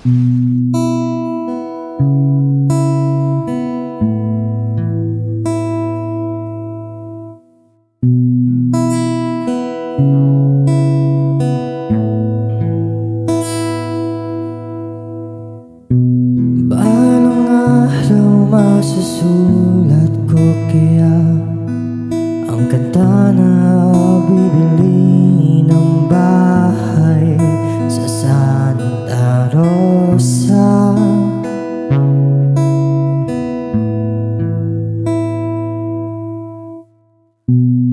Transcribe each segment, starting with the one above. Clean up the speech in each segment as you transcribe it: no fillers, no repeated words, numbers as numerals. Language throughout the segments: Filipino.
Balang araw masusulat ko kaya ang kanta na bibili ng bahay sa Santa Rosa.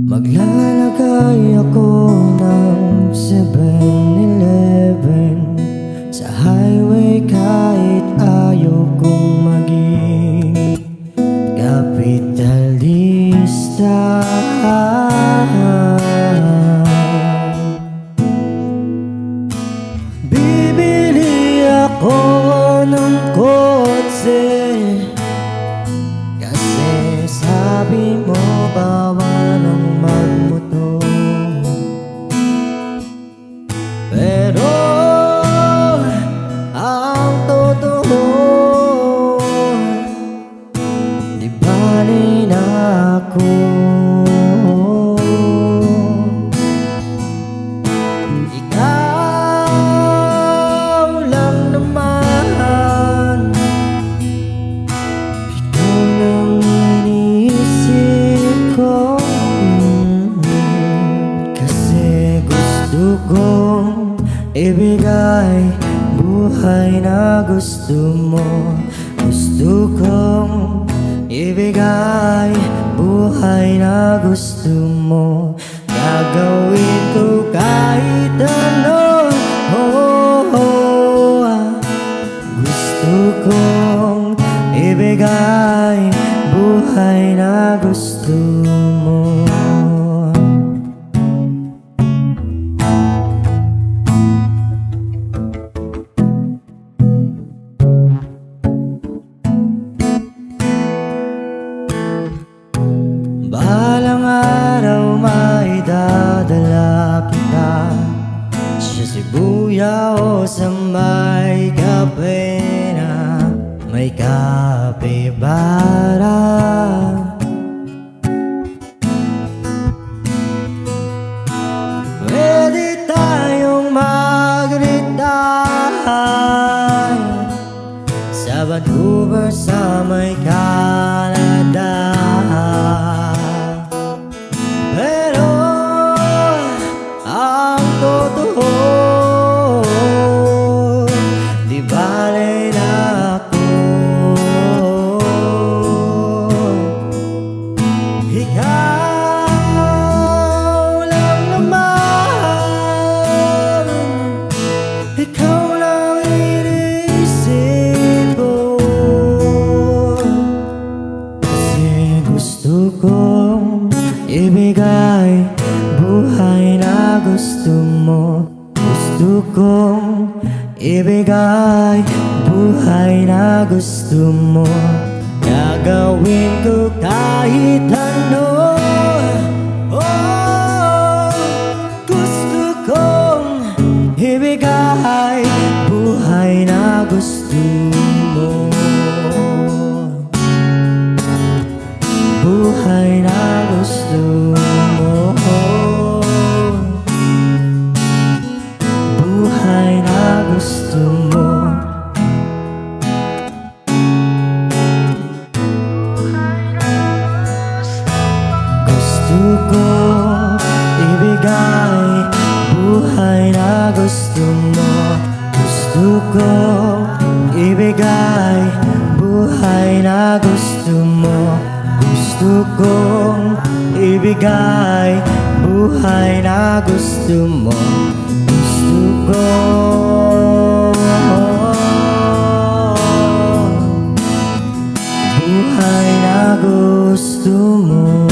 Maglalagay ako ng 7-Eleven sa highway kahit ayaw kong maging kapitalista. Bibili ako ng kotse kasi sabi mo bawal ang magmotor. Pero ang totoo, di bali na ako. Ikaw lang naman, ikaw lang iniisip ko. Kasi gusto kong ibigay buhay na gusto mo. Gusto kong ibigay buhay na gusto mo. Gagawin ko kahit ano. Gusto kong ibigay buhay na gusto mo. Balang araw maidadala kita sa Shibuya o sa may Kapena, may kapibara. Pwede tayong mag-retire sa Vancouver sa may Canada. Pero ang totoo, di bale na ako. Ikaw lang naman, ikaw lang iniisip ko. Kasi gusto kong ibigay buhay na gusto mo. Gusto kong ibigay buhay na gusto mo. Gagawin ko kahit ano. Gusto kong ibigay buhay na gusto mo. Buhay na gusto mo. Buhay na gusto mo. Gusto ko ibigay buhay na gusto mo. Gusto ko ibigay buhay na gusto mo. Gusto kong ibigay buhay na gusto mo. Gusto ko buhay na gusto mo.